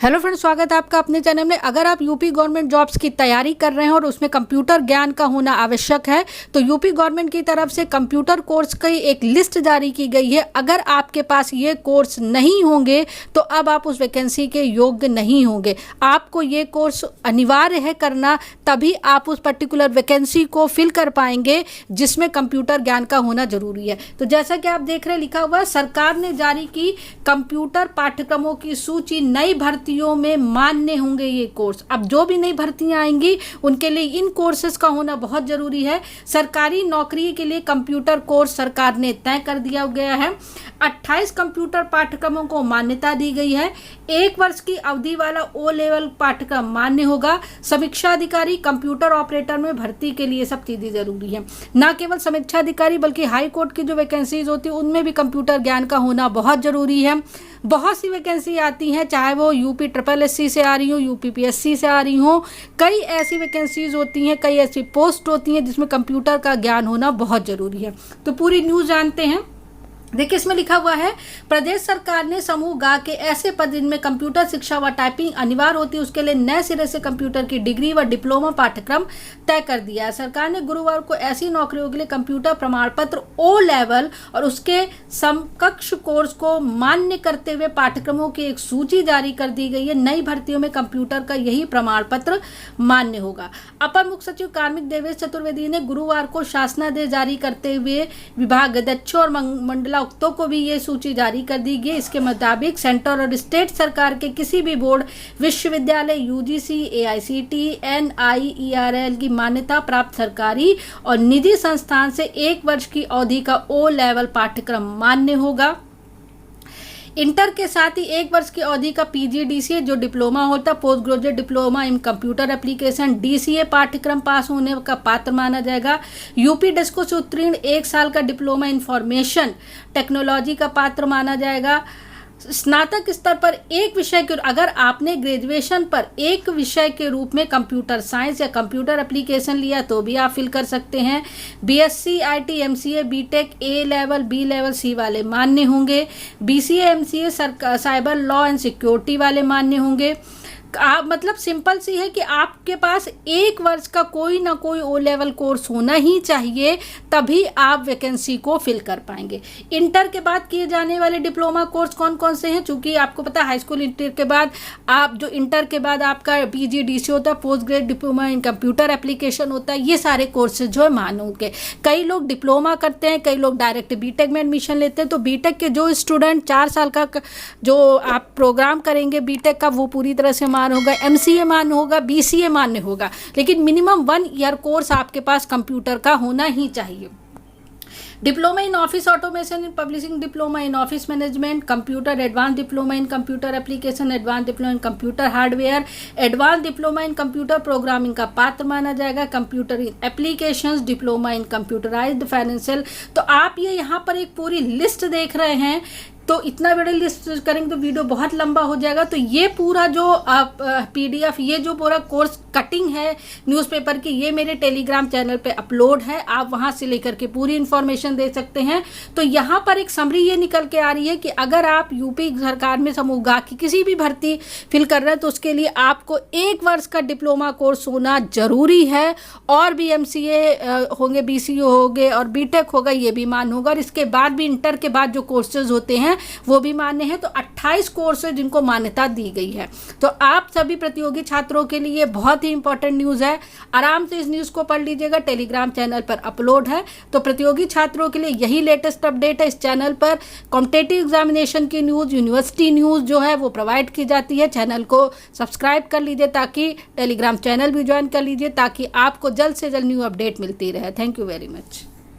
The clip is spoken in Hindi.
हेलो फ्रेंड्स, स्वागत है आपका अपने चैनल में। अगर आप यूपी गवर्नमेंट जॉब्स की तैयारी कर रहे हैं और उसमें कंप्यूटर ज्ञान का होना आवश्यक है तो यूपी गवर्नमेंट की तरफ से कंप्यूटर कोर्स की एक लिस्ट जारी की गई है। अगर आपके पास ये कोर्स नहीं होंगे तो अब आप उस वैकेंसी के योग्य नहीं होंगे। आपको ये कोर्स अनिवार्य है करना, तभी आप उस पर्टिकुलर वैकेंसी को फिल कर पाएंगे जिसमें कंप्यूटर ज्ञान का होना जरूरी है। तो जैसा कि आप देख रहे हैं, लिखा हुआ है सरकार ने जारी की कंप्यूटर पाठ्यक्रमों की सूची। नई भर्तियों में मान्य होंगे ये कोर्स। अब जो भी नई भर्तियां आएंगी उनके लिए इन कोर्सेज का होना बहुत जरूरी है। सरकारी नौकरी के लिए कंप्यूटर कोर्स सरकार ने तय कर दिया गया है। 28 कंप्यूटर पाठ्यक्रमों को मान्यता दी गई है। 1 वर्ष की अवधि वाला ओ लेवल पाठ्यक्रम मान्य होगा। समीक्षा अधिकारी कंप्यूटर ऑपरेटर में भर्ती के लिए सब चीजें जरूरी है। न केवल समीक्षा अधिकारी बल्कि हाई कोर्ट की जो वैकेंसीज होती है उनमें भी कंप्यूटर ज्ञान का होना बहुत जरूरी है। बहुत सी वैकेंसी आती हैं, चाहे वो यूपी SSSC से आ रही हो, UPPSC से आ रही हो। कई ऐसी वैकेंसीज होती हैं, कई ऐसी पोस्ट होती हैं जिसमें कंप्यूटर का ज्ञान होना बहुत जरूरी है। तो पूरी न्यूज़ जानते हैं। देखिए, इसमें लिखा हुआ है प्रदेश सरकार ने समूह गा के ऐसे पद जिनमें कंप्यूटर शिक्षा व टाइपिंग अनिवार्य होती है उसके लिए नए सिरे से कंप्यूटर की डिग्री व डिप्लोमा पाठ्यक्रम तय कर दिया है। सरकार ने गुरुवार को ऐसी नौकरियों के लिए कंप्यूटर प्रमाण पत्र ओ लेवल और उसके समकक्ष कोर्स को मान्य करते हुए पाठ्यक्रमों की एक सूची जारी कर दी गई है। नई भर्तियों में कंप्यूटर का यही प्रमाण पत्र मान्य होगा। अपर मुख्य सचिव कार्मिक देवेश चतुर्वेदी ने गुरुवार को शासनादेश जारी करते हुए विभाग अध्यक्षों और मंडला उक्तों को भी ये सूची जारी कर दी गई। इसके मुताबिक सेंट्रल और स्टेट सरकार के किसी भी बोर्ड, विश्वविद्यालय, UGC, AICTE, NIERL की मान्यता प्राप्त सरकारी और निजी संस्थान से 1 वर्ष की अवधि का ओ लेवल पाठ्यक्रम मान्य होगा। इंटर के साथ ही 1 वर्ष की अवधि का PGDCA जो डिप्लोमा होता है, post graduate diploma in computer application, DCA पाठ्यक्रम पास होने का पात्र माना जाएगा। यूपी डेस्को से उत्तीर्ण 1 साल का डिप्लोमा इंफॉर्मेशन टेक्नोलॉजी का पात्र माना जाएगा। स्नातक स्तर पर एक विषय के, अगर आपने ग्रेजुएशन पर एक विषय के रूप में कंप्यूटर साइंस या कंप्यूटर एप्लीकेशन लिया तो भी आप फिल कर सकते हैं। BSc, IT, MCA, BTech A level, B level, C वाले मान्य होंगे। BCA, MCA cyber law and security वाले मान्य होंगे। आप मतलब सिंपल सी है कि आपके पास 1 वर्ष का कोई ना कोई ओ लेवल कोर्स होना ही चाहिए, तभी आप वैकेंसी को फिल कर पाएंगे। इंटर के बाद किए जाने वाले डिप्लोमा कोर्स कौन कौन से हैं? चूंकि आपको पता है हाई स्कूल इंटर के बाद आप जो इंटर के बाद आपका PGDCA होता है, post grade diploma in computer application होता है, ये सारे कोर्सेज जो है मान्य होंगे। कई लोग डिप्लोमा करते हैं, कई लोग डायरेक्ट BTech में एडमिशन लेते हैं। तो BTech के जो स्टूडेंट 4 साल का जो आप प्रोग्राम करेंगे BTech का, वो पूरी तरह से मान्य होगा। MCA मान्य होगा, BCA मान्य होगा, लेकिन मिनिमम 1 ईयर कोर्स आपके पास कंप्यूटर का होना ही चाहिए। Diploma in office automation in publishing, diploma in office management, computer, advance diploma in computer application, advance diploma in computer hardware, advance diploma in computer programming का पात्र माना जाएगा। Computer in applications, diploma in computerised financial. तो आप ये यहाँ पर एक पूरी लिस्ट देख रहे हैं। तो इतना बड़ी लिस्ट करेंगे तो वीडियो बहुत लंबा हो जाएगा। तो ये पूरा जो PDF, ये जो पूरा कोर्स कटिंग है न्यूज़पेपर की, ये मेरे टेलीग्राम चैनल पे अपलोड है। आप वहां से लेकर के पूरी इंफॉर्मेशन दे सकते हैं। तो यहाँ पर एक समरी ये निकल के आ रही है कि अगर आप यूपी सरकार में समूह गा की किसी भी भर्ती फिल कर रहे हैं तो उसके लिए आपको 1 वर्ष का डिप्लोमा कोर्स होना जरूरी है। और भी MCA होंगे, BCA होंगे और BTech होगा, ये भी मान्य होगा। और इसके बाद भी इंटर के बाद जो कोर्सेज होते हैं वो भी मान्य है। तो 28 कोर्स है जिनको मान्यता दी गई है। तो आप सभी प्रतियोगी छात्रों के लिए बहुत ही इंपॉर्टेंट न्यूज़ है। आराम से इस न्यूज़ को पढ़ लीजिएगा, टेलीग्राम चैनल पर अपलोड है। तो प्रतियोगी छात्रों के लिए यही लेटेस्ट अपडेट है। इस चैनल पर कॉम्पिटिटिव एग्जामिनेशन की न्यूज़, यूनिवर्सिटी न्यूज़ जो है वो प्रोवाइड की जाती है। चैनल को सब्सक्राइब कर लीजिए, ताकि टेलीग्राम चैनल भी ज्वाइन कर लीजिए, ताकि आपको जल्द से जल्द न्यू अपडेट मिलती रहे। Thank you very much.